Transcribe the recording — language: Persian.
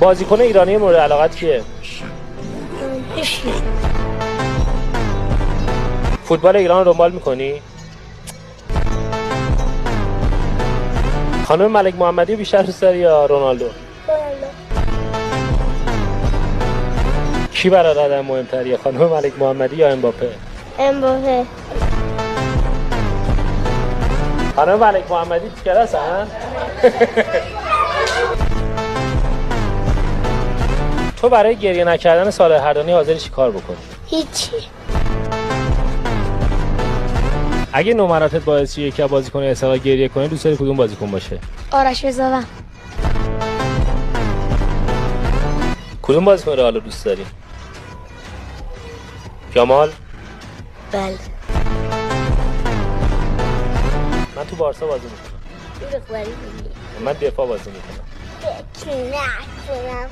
بازیکن ایرانی مورد علاقت کیه؟ هیچکی. فوتبال ایران رو دنبال میکنی؟ خانم ملک محمدی بیشتر دوست داری یا رونالدو؟ کی برای آدم مهمتریه، خانم ملک محمدی یا امباپه؟ امباپه. خانم ملک محمدی تو کلاس هستن؟ تو برای گریه نکردن صالح هردانی حاضری چی کار بکنی؟ هیچی. اگه نمراتت باعث شه یکی از بازیکن اسحاق گریه کنه، دوست داری کدوم بازیکن باشه؟ آرش رضاوند. کدوم بازیکن رو حالا دوست داری؟ جمال؟ بله. من تو بارسا بازی میکنم. من دفاع بازی میکنم. فکر نکنم.